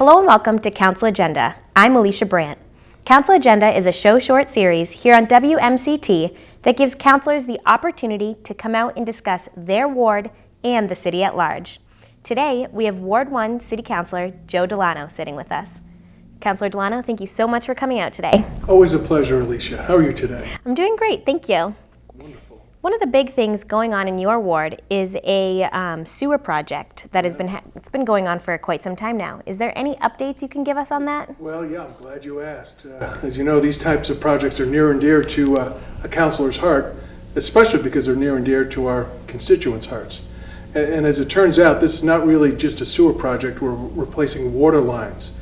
Hello and welcome to Council Agenda. I'm Alicia Brandt. Council Agenda is a show-short series here on WMCT that gives councilors the opportunity to come out and discuss their ward and the city at large. Today, we have Ward 1 City Councilor Joe Delano sitting with us. Councilor Delano, thank you so much for coming out today. Always a pleasure, Alicia. How are you today? I'm doing great, thank you. Wonderful. One of the big things going on in your ward is a sewer project that has been going on for quite some time now. Is there any updates you can give us on that? Well, yeah, I'm glad you asked. As you know, these types of projects are near and dear to a councilor's heart, especially because they're near and dear to our constituents' hearts. And as it turns out, this is not really just a sewer project. We're replacing water lines,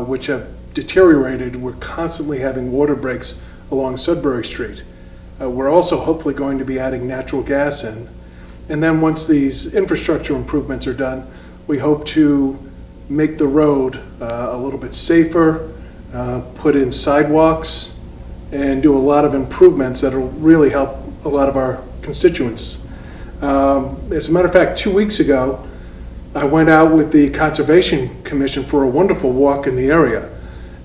which have deteriorated. We're constantly having water breaks along Sudbury Street. We're also hopefully going to be adding natural gas in. And then once these infrastructure improvements are done, we hope to make the road a little bit safer, put in sidewalks, and do a lot of improvements that will really help a lot of our constituents. As a matter of fact, 2 weeks ago, I went out with the Conservation Commission for a wonderful walk in the area.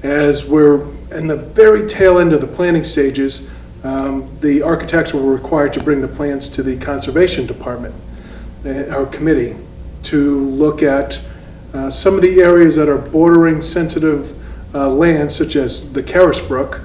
As we're in the very tail end of the planning stages, the architects were required to bring the plans to the Conservation Department, our committee, to look at some of the areas that are bordering sensitive lands, such as the Carisbrook,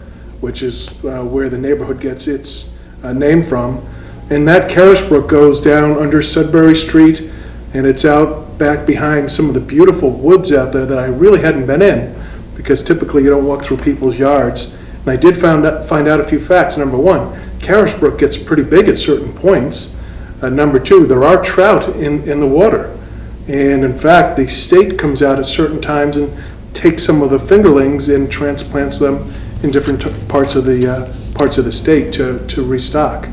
which is where the neighborhood gets its name from. And that Carisbrook goes down under Sudbury Street, and it's out back behind some of the beautiful woods out there that I really hadn't been in, because typically you don't walk through people's yards. And I did find out a few facts. Number one, Carisbrook gets pretty big at certain points. Number two, there are trout in the water. And in fact, the state comes out at certain times and takes some of the fingerlings and transplants them in different parts of the state to restock.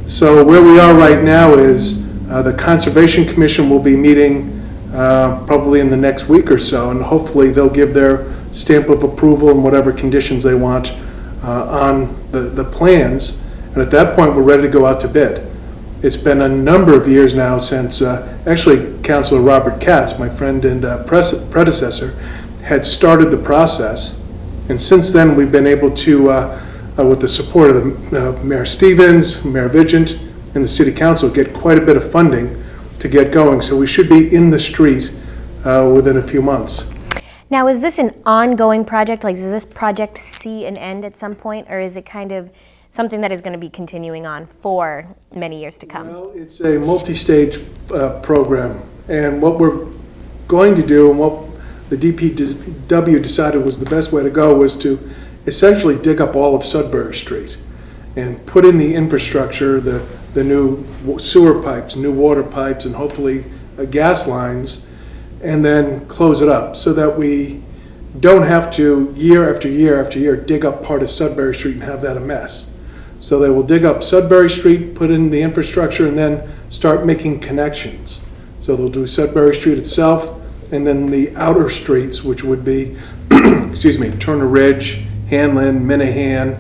So where we are right now is the Conservation Commission will be meeting probably in the next week or so, and hopefully they'll give their stamp of approval and whatever conditions they want on the plans. And at that point, we're ready to go out to bid. It's been a number of years now since actually Councilor Robert Katz, my friend and predecessor, had started the process. And since then, we've been able to, with the support of Mayor Stevens, Mayor Vigent, and the City Council, get quite a bit of funding to get going. So we should be in the street within a few months. Now, is this an ongoing project? Like, does this project see an end at some point, or is it kind of something that is going to be continuing on for many years to come? Well, it's a multi-stage program, and what we're going to do, and what the DPW decided was the best way to go, was to essentially dig up all of Sudbury Street and put in the infrastructure, the new sewer pipes, new water pipes, and hopefully gas lines, and then close it up so that we don't have to, year after year after year, dig up part of Sudbury Street and have that a mess. So they will dig up Sudbury Street, put in the infrastructure, and then start making connections. So they'll do Sudbury Street itself, and then the outer streets, which would be, excuse me, Turner Ridge, Hanlon, Minahan,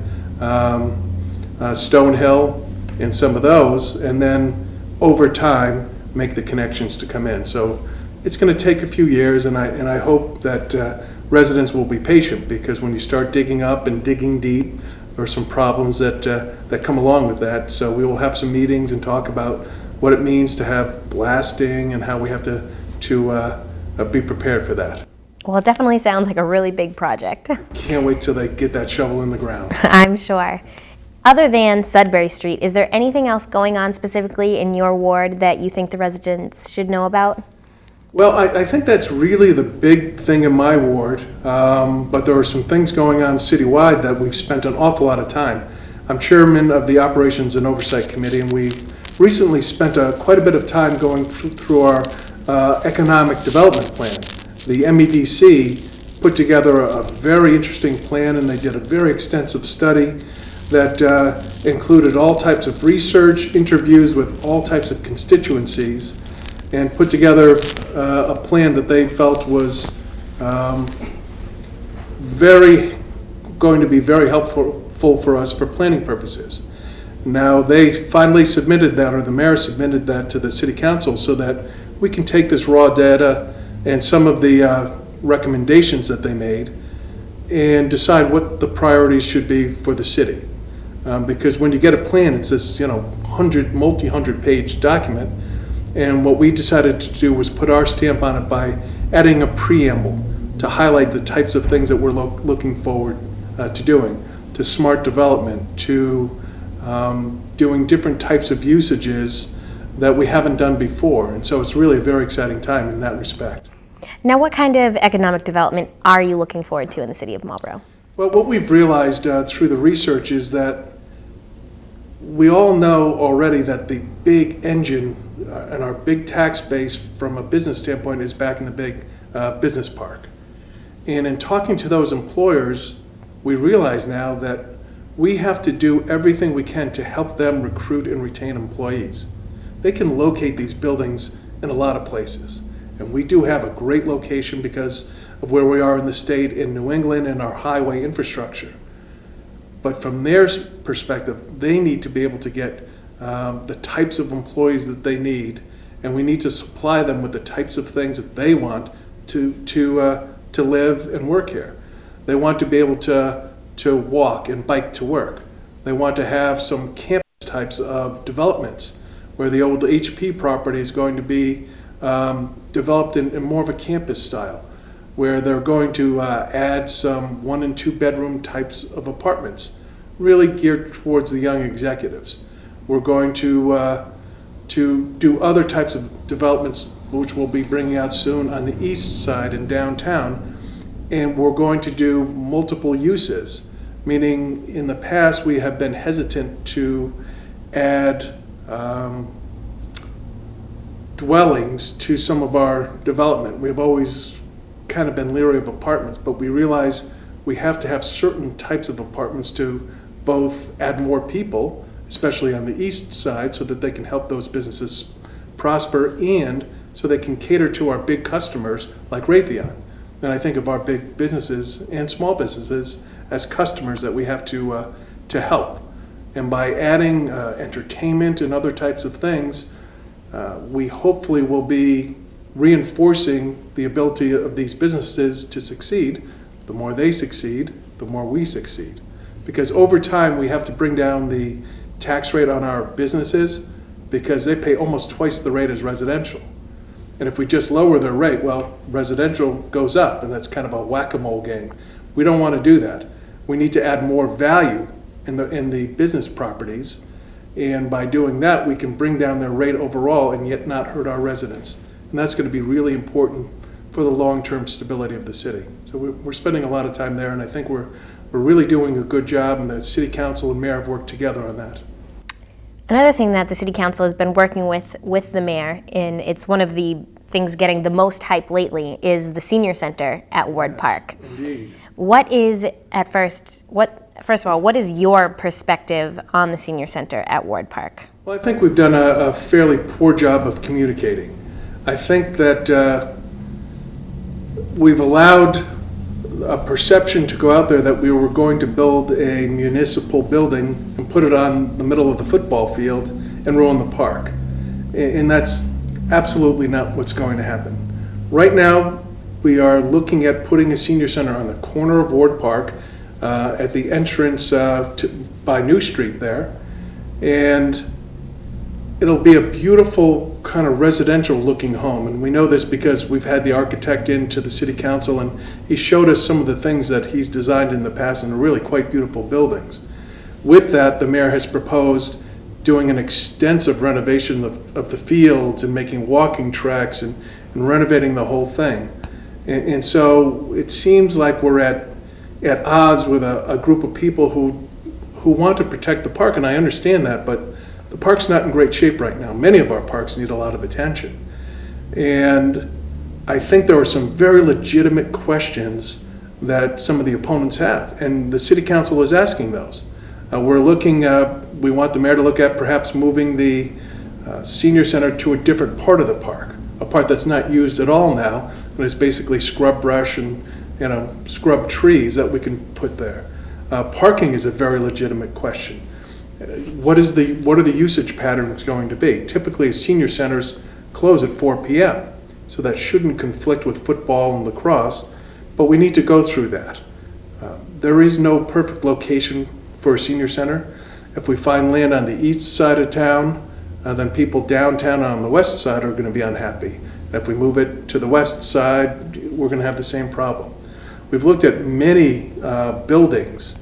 Stonehill, and some of those, and then over time make the connections to come in. So it's going to take a few years, and I hope that residents will be patient, because when you start digging up and digging deep, there are some problems that come along with that. So we will have some meetings and talk about what it means to have blasting and how we have to be prepared for that. Well, it definitely sounds like a really big project. Can't wait till they get that shovel in the ground. I'm sure. Other than Sudbury Street, is there anything else going on specifically in your ward that you think the residents should know about? Well, I think that's really the big thing in my ward, but there are some things going on citywide that we've spent an awful lot of time. I'm chairman of the Operations and Oversight Committee, and we recently spent quite a bit of time going through our economic development plan. The MEDC put together a very interesting plan, and they did a very extensive study that included all types of research, interviews with all types of constituencies, and put together a plan that they felt was going to be very helpful for us for planning purposes. Now, they finally submitted that, or the mayor submitted that to the City Council, so that we can take this raw data and some of the recommendations that they made and decide what the priorities should be for the city. Because when you get a plan, it's this, multi-hundred page document. And what we decided to do was put our stamp on it by adding a preamble to highlight the types of things that we're looking forward to doing, to smart development, to doing different types of usages that we haven't done before. And so it's really a very exciting time in that respect. Now, what kind of economic development are you looking forward to in the city of Marlborough? Well, what we've realized through the research is that we all know already that the big engine and our big tax base from a business standpoint is back in the big business park. And in talking to those employers, we realize now that we have to do everything we can to help them recruit and retain employees. They can locate these buildings in a lot of places. And we do have a great location because of where we are in the state, in New England, and our highway infrastructure. But from their perspective, they need to be able to get the types of employees that they need, and we need to supply them with the types of things that they want to live and work here. They want to be able to walk and bike to work. They want to have some campus types of developments where the old HP property is going to be developed in more of a campus style, where they're going to add some 1 and 2 bedroom types of apartments, really geared towards the young executives. We're going to do other types of developments, which we'll be bringing out soon on the east side in downtown, and we're going to do multiple uses, meaning in the past we have been hesitant to add dwellings to some of our development. We've always kind of been leery of apartments, but we realize we have to have certain types of apartments to both add more people, especially on the east side, so that they can help those businesses prosper and so they can cater to our big customers like Raytheon. And I think of our big businesses and small businesses as customers that we have to help. And by adding entertainment and other types of things, we hopefully will be reinforcing the ability of these businesses to succeed. The more they succeed, the more we succeed. Because over time, we have to bring down the tax rate on our businesses because they pay almost twice the rate as residential. And if we just lower their rate, well, residential goes up, and that's kind of a whack-a-mole game. We don't want to do that. We need to add more value in the business properties, and by doing that, we can bring down their rate overall and yet not hurt our residents. And that's going to be really important for the long-term stability of the city. So we're spending a lot of time there, and I think we're really doing a good job, and the city council and mayor have worked together on that. Another thing that the city council has been working with the mayor, and it's one of the things getting the most hype lately, is the senior center at Ward Park. Indeed. First of all, what is your perspective on the senior center at Ward Park? Well, I think we've done a fairly poor job of communicating. I think that we've allowed a perception to go out there that we were going to build a municipal building and put it on the middle of the football field and ruin the park. And that's absolutely not what's going to happen. Right now, we are looking at putting a senior center on the corner of Ward Park at the entrance by New Street there. And it'll be a beautiful kind of residential looking home. And we know this because we've had the architect into the city council and he showed us some of the things that he's designed in the past and are really quite beautiful buildings. With that, the mayor has proposed doing an extensive renovation of the fields and making walking tracks and renovating the whole thing. And so it seems like we're at odds with a group of people who want to protect the park, and I understand that, but the park's not in great shape right now. Many of our parks need a lot of attention. And I think there are some very legitimate questions that some of the opponents have, and the city council is asking those. We're looking, we want the mayor to look at perhaps moving the senior center to a different part of the park, a part that's not used at all now, and it's basically scrub brush and scrub trees that we can put there. Parking is a very legitimate question. What are the usage patterns going to be? Typically, senior centers close at 4 p.m. so that shouldn't conflict with football and lacrosse, but we need to go through that. There is no perfect location for a senior center. If we find land on the east side of town, then people downtown on the west side are going to be unhappy. And if we move it to the west side, we're going to have the same problem. We've looked at many buildings.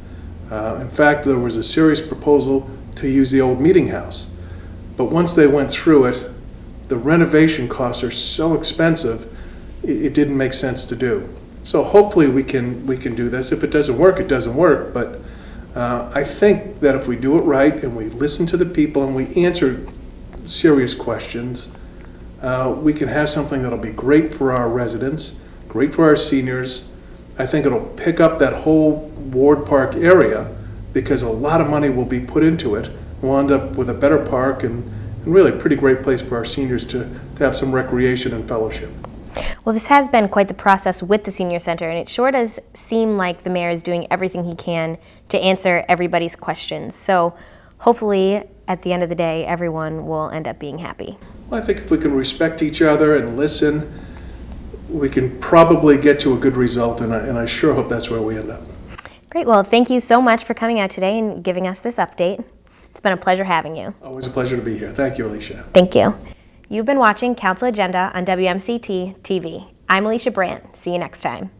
In fact, there was a serious proposal to use the old meeting house. But once they went through it, the renovation costs are so expensive, it didn't make sense to do. So hopefully we can do this. If it doesn't work, it doesn't work. But I think that if we do it right and we listen to the people and we answer serious questions, we can have something that'll be great for our residents, great for our seniors. I think it'll pick up that whole Ward Park area because a lot of money will be put into it. We'll end up with a better park and really a pretty great place for our seniors to have some recreation and fellowship. Well, this has been quite the process with the senior center, and it sure does seem like the mayor is doing everything he can to answer everybody's questions. So hopefully, at the end of the day, everyone will end up being happy. Well, I think if we can respect each other and listen, we can probably get to a good result, and I sure hope that's where we end up. Great. Well, thank you so much for coming out today and giving us this update. It's been a pleasure having you. Always a pleasure to be here. Thank you, Alicia. Thank you. You've been watching Council Agenda on WMCT-TV. I'm Alicia Brandt. See you next time.